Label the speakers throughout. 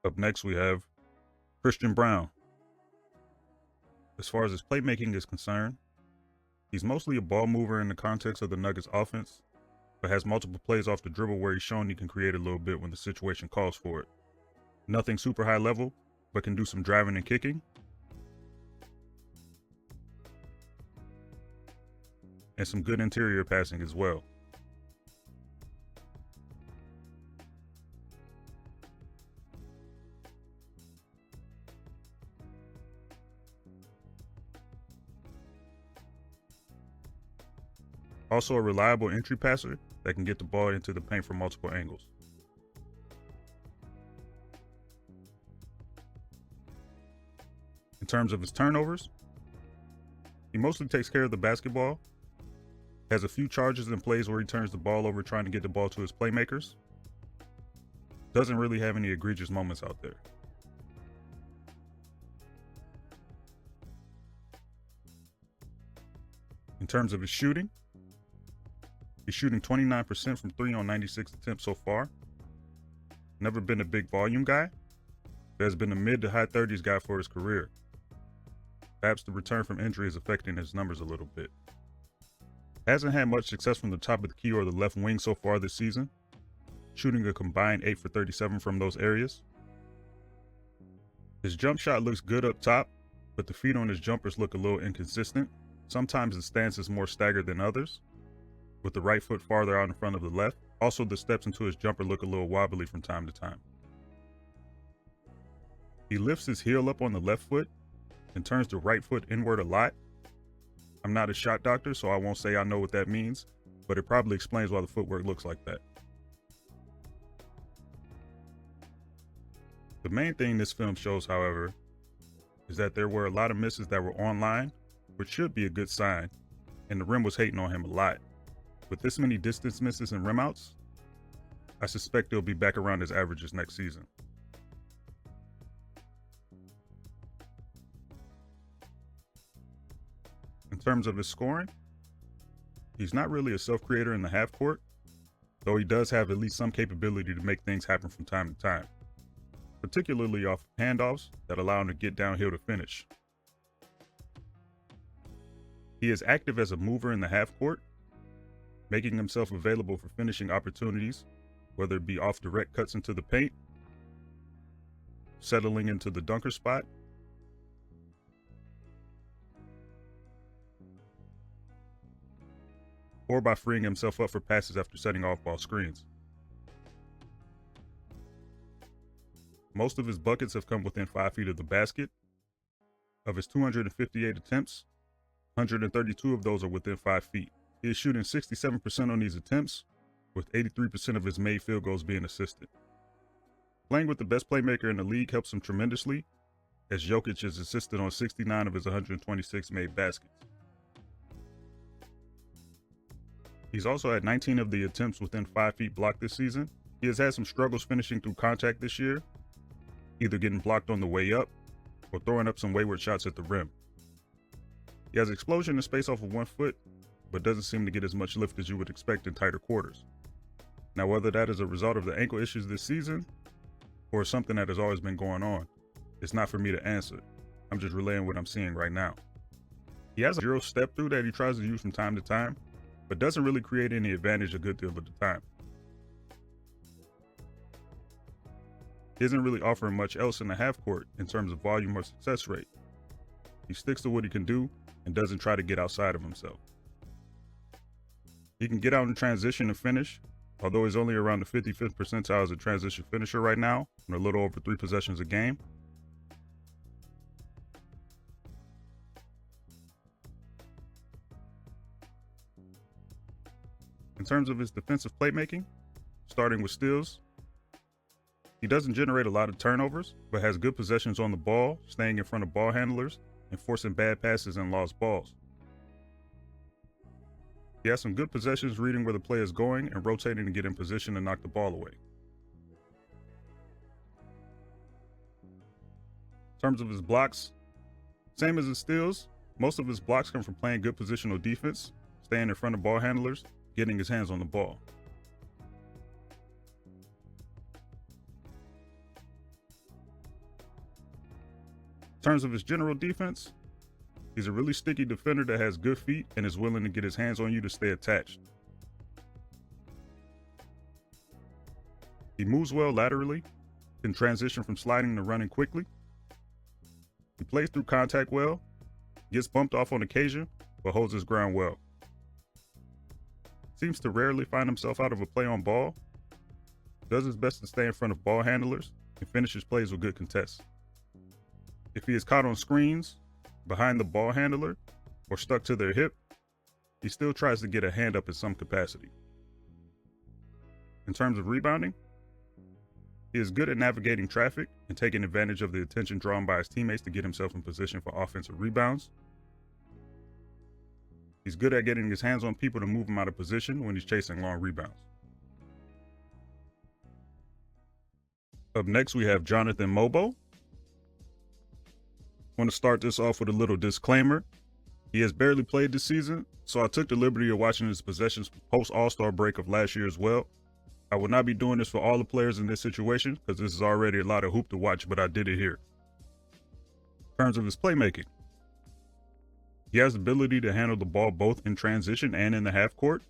Speaker 1: Up next, we have Braun. As far as his playmaking is concerned, he's mostly a ball mover in the context of the Nuggets offense, but has multiple plays off the dribble where he's shown he can create a little bit when the situation calls for it. Nothing super high level, but can do some driving and kicking. And some good interior passing as well. Also a reliable entry passer that can get the ball into the paint from multiple angles. In terms of his turnovers, he mostly takes care of the basketball, has a few charges and plays where he turns the ball over trying to get the ball to his playmakers. Doesn't really have any egregious moments out there. In terms of his shooting, he's shooting 29% from 3 on 96 attempts so far. Never been a big volume guy, but has been a mid to high 30s guy for his career. Perhaps the return from injury is affecting his numbers a little bit. Hasn't had much success from the top of the key or the left wing so far this season, shooting a combined 8 for 37 from those areas. His jump shot looks good up top, but the feet on his jumpers look a little inconsistent. Sometimes the stance is more staggered than others, with the right foot farther out in front of the left. Also, the steps into his jumper look a little wobbly from time to time. He lifts his heel up on the left foot and turns the right foot inward a lot. I'm not a shot doctor, so I won't say I know what that means, but it probably explains why the footwork looks like that. The main thing this film shows, however, is that there were a lot of misses that were online, which should be a good sign, and the rim was hating on him a lot. With this many distance misses and rim outs, I suspect he'll be back around his averages next season. In terms of his scoring, he's not really a self-creator in the half court, though he does have at least some capability to make things happen from time to time, particularly off handoffs that allow him to get downhill to finish. He is active as a mover in the half court, making himself available for finishing opportunities, whether it be off direct cuts into the paint, settling into the dunker spot, or by freeing himself up for passes after setting off ball screens. Most of his buckets have come within 5 feet of the basket. Of his 258 attempts, 132 of those are within 5 feet. He is shooting 67% on these attempts, with 83% of his made field goals being assisted. Playing with the best playmaker in the league helps him tremendously, as Jokic has assisted on 69 of his 126 made baskets. He's also had 19 of the attempts within 5 feet blocked this season. He has had some struggles finishing through contact this year, either getting blocked on the way up or throwing up some wayward shots at the rim. He has explosion in space off of 1 foot, but doesn't seem to get as much lift as you would expect in tighter quarters. Now, whether that is a result of the ankle issues this season or something that has always been going on, it's not for me to answer. I'm just relaying what I'm seeing right now. He has a 0 step through that he tries to use from time to time, but doesn't really create any advantage a good deal of the time. He isn't really offering much else in the half court in terms of volume or success rate. He sticks to what he can do and doesn't try to get outside of himself. He can get out in transition and finish, although he's only around the 55th percentile as a transition finisher right now, and a little over 3 possessions a game. In terms of his defensive playmaking, starting with steals, he doesn't generate a lot of turnovers, but has good possessions on the ball, staying in front of ball handlers, and forcing bad passes and lost balls. He has some good possessions reading where the play is going and rotating to get in position to knock the ball away. In terms of his blocks, same as his steals, most of his blocks come from playing good positional defense, staying in front of ball handlers, getting his hands on the ball. In terms of his general defense, he's a really sticky defender that has good feet and is willing to get his hands on you to stay attached. He moves well laterally, can transition from sliding to running quickly. He plays through contact well, gets bumped off on occasion, but holds his ground well. Seems to rarely find himself out of a play on ball, does his best to stay in front of ball handlers, and finishes plays with good contests. If he is caught on screens, behind the ball handler, or stuck to their hip, he still tries to get a hand up in some capacity. In terms of rebounding, he is good at navigating traffic and taking advantage of the attention drawn by his teammates to get himself in position for offensive rebounds. He's good at getting his hands on people to move him out of position when he's chasing long rebounds. Up next, we have Jonathan Mogbo. I want to start this off with a little disclaimer. He has barely played this season, so I took the liberty of watching his possessions post-All-Star break of last year as well. I will not be doing this for all the players in this situation because this is already a lot of hoop to watch, but I did it here. In terms of his playmaking, he has the ability to handle the ball both in transition and in the half court,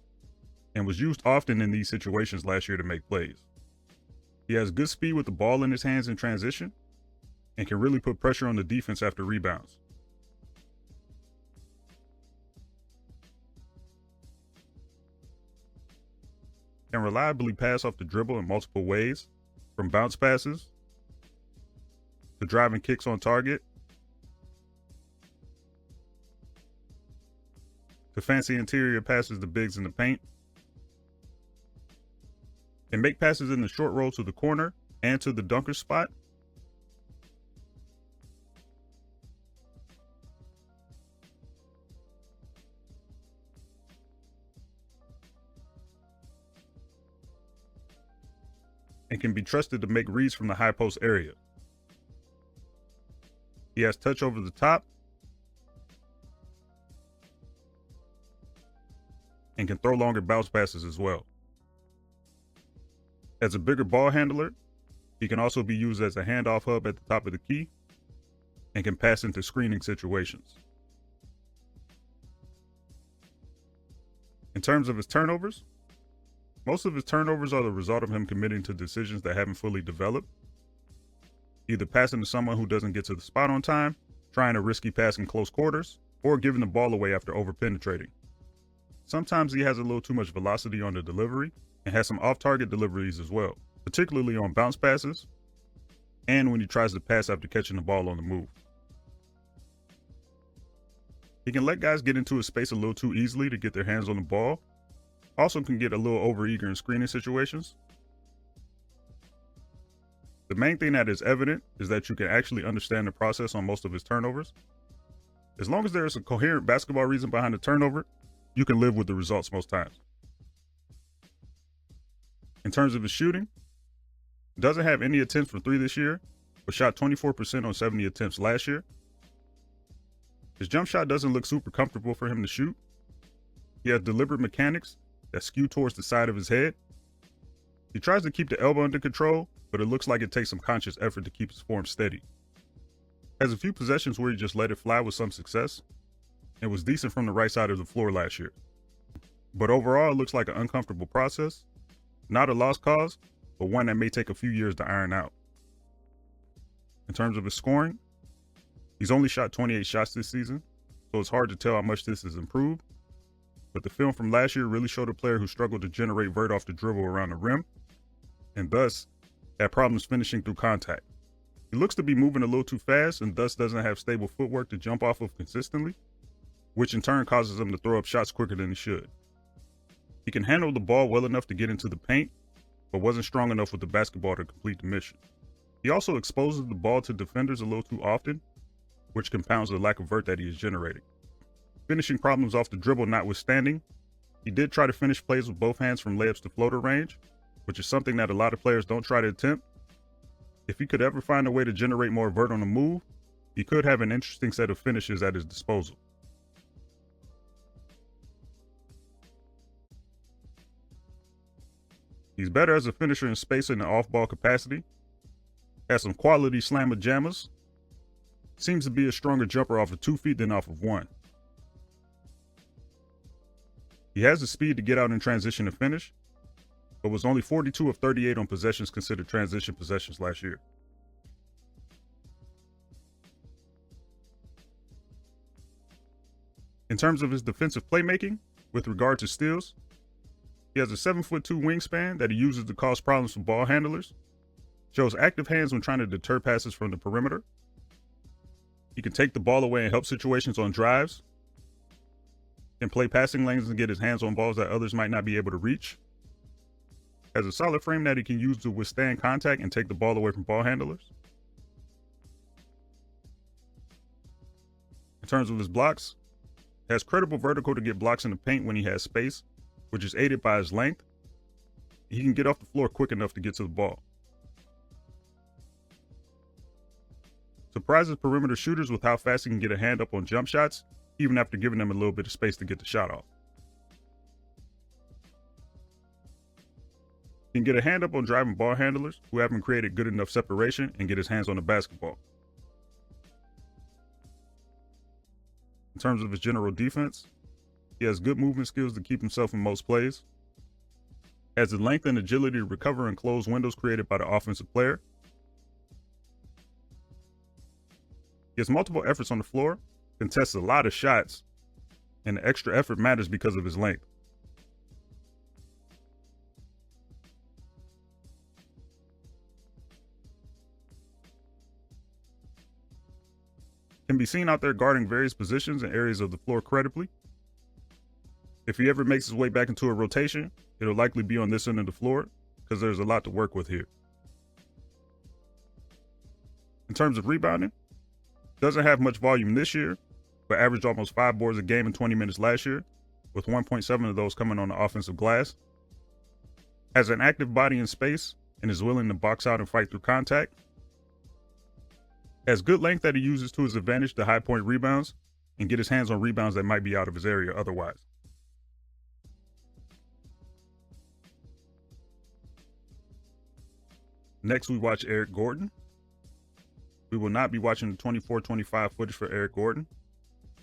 Speaker 1: and was used often in these situations last year to make plays. He has good speed with the ball in his hands in transition, and can really put pressure on the defense after rebounds. Can reliably pass off the dribble in multiple ways, from bounce passes to driving kicks on target to fancy interior passes to bigs in the paint. Can make passes in the short roll to the corner and to the dunker spot. And can be trusted to make reads from the high post area. He has touch over the top and can throw longer bounce passes as well. As a bigger ball handler, he can also be used as a handoff hub at the top of the key and can pass into screening situations. In terms of his turnovers, most of his turnovers are the result of him committing to decisions that haven't fully developed, either passing to someone who doesn't get to the spot on time, trying a risky pass in close quarters, or giving the ball away after over-penetrating. Sometimes he has a little too much velocity on the delivery and has some off-target deliveries as well, particularly on bounce passes and when he tries to pass after catching the ball on the move. He can let guys get into his space a little too easily to get their hands on the ball. Also can get a little overeager in screening situations. The main thing that is evident is that you can actually understand the process on most of his turnovers. As long as there is a coherent basketball reason behind the turnover, you can live with the results most times. In terms of his shooting, doesn't have any attempts for three this year, but shot 24% on 70 attempts last year. His jump shot doesn't look super comfortable for him to shoot. He has deliberate mechanics that skew towards the side of his head. He tries to keep the elbow under control, but it looks like it takes some conscious effort to keep his form steady. Has a few possessions where he just let it fly with some success, and was decent from the right side of the floor last year. But overall, it looks like an uncomfortable process, not a lost cause, but one that may take a few years to iron out. In terms of his scoring, he's only shot 28 shots this season, so it's hard to tell how much this has improved. But the film from last year really showed a player who struggled to generate vert off the dribble around the rim, and thus had problems finishing through contact. He looks to be moving a little too fast and thus doesn't have stable footwork to jump off of consistently, which in turn causes him to throw up shots quicker than he should. He can handle the ball well enough to get into the paint, but wasn't strong enough with the basketball to complete the mission. He also exposes the ball to defenders a little too often, which compounds the lack of vert that he is generating. Finishing problems off the dribble notwithstanding, he did try to finish plays with both hands from layups to floater range, which is something that a lot of players don't try to attempt. If he could ever find a way to generate more vert on the move, he could have an interesting set of finishes at his disposal. He's better as a finisher in space in the off-ball capacity, has some quality slammer jammers, Seems to be a stronger jumper off of 2 feet than off of 1. He has the speed to get out in transition and finish, but was only 42 of 38 on possessions considered transition possessions last year. In terms of his defensive playmaking, with regard to steals, he has a 7'2" wingspan that he uses to cause problems for ball handlers, shows active hands when trying to deter passes from the perimeter. He can take the ball away and help situations on drives, can play passing lanes and get his hands on balls that others might not be able to reach, has a solid frame that he can use to withstand contact and take the ball away from ball handlers. In terms of his blocks, has credible vertical to get blocks in the paint when he has space, which is aided by his length. He can get off the floor quick enough to get to the ball. Surprises perimeter shooters with how fast he can get a hand up on jump shots, even after giving them a little bit of space to get the shot off. He can get a hand up on driving ball handlers who haven't created good enough separation and get his hands on the basketball. In terms of his general defense, he has good movement skills to keep himself in most plays, has the length and agility to recover and close windows created by the offensive player. He has multiple efforts on the floor, contests a lot of shots, and the extra effort matters because of his length. Can be seen out there guarding various positions and areas of the floor credibly. If he ever makes his way back into a rotation, it'll likely be on this end of the floor because there's a lot to work with here. In terms of rebounding, doesn't have much volume this year, but averaged almost 5 boards a game in 20 minutes last year, with 1.7 of those coming on the offensive glass. Has an active body in space and is willing to box out and fight through contact. Has good length that he uses to his advantage to high point rebounds and get his hands on rebounds that might be out of his area otherwise. Next, we watch Eric Gordon. We will not be watching the 24-25 footage for Eric Gordon.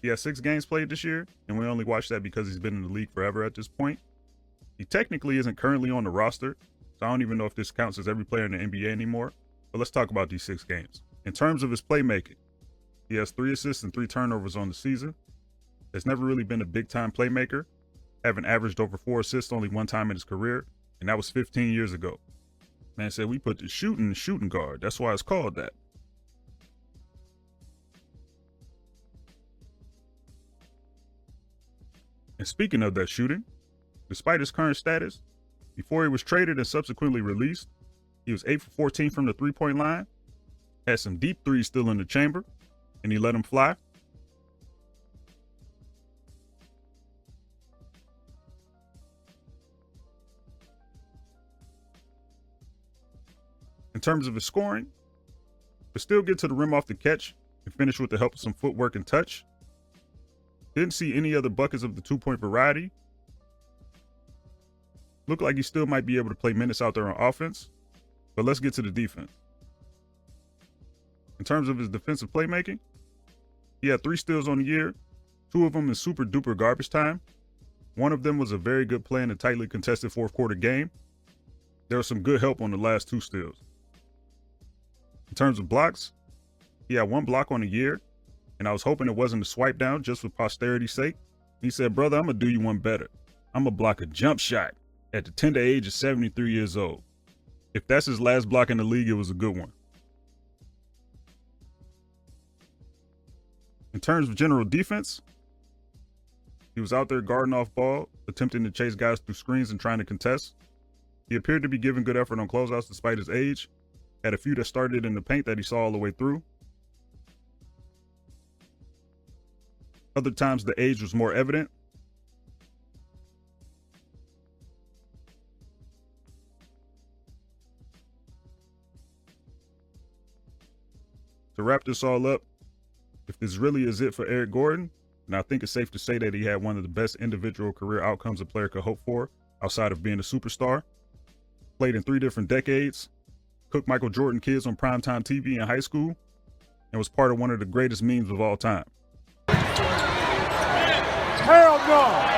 Speaker 1: He has 6 games played this year, and we only watch that because he's been in the league forever at this point. He technically isn't currently on the roster, so I don't even know if this counts as every player in the NBA anymore, but let's talk about these 6 games. In terms of his playmaking, he has 3 assists and 3 turnovers on the season. Has never really been a big-time playmaker, having averaged over 4 assists only one time in his career, and that was 15 years ago. Man said we put the shooting in the shooting guard. That's why it's called that. And speaking of that shooting, despite his current status, before he was traded and subsequently released, he was 8 for 14 from the three-point line, had some deep threes still in the chamber, and he let them fly. In terms of his scoring, but still get to the rim off the catch and finish with the help of some footwork and touch. Didn't see any other buckets of the 2-point variety. Looked like he still might be able to play minutes out there on offense, but let's get to the defense. In terms of his defensive playmaking, he had 3 steals on the year, 2 of them in super duper garbage time. One of them was a very good play in a tightly contested fourth quarter game. There was some good help on the last 2 steals. In terms of blocks, he had 1 block on the year, and I was hoping it wasn't a swipe down just for posterity's sake. He said, "Brother, I'm going to do you one better. I'm going to block a jump shot at the tender age of 73 years old." If that's his last block in the league, it was a good one. In terms of general defense, he was out there guarding off ball, attempting to chase guys through screens and trying to contest. He appeared to be giving good effort on closeouts despite his age. Had a few that started in the paint that he saw all the way through. Other times the age was more evident. To wrap this all up, if this really is it for Eric Gordon, then I think it's safe to say that he had one of the best individual career outcomes a player could hope for outside of being a superstar. Played in 3 different decades, cooked Michael Jordan kids on primetime TV in high school, and was part of one of the greatest memes of all time.
Speaker 2: Hell no!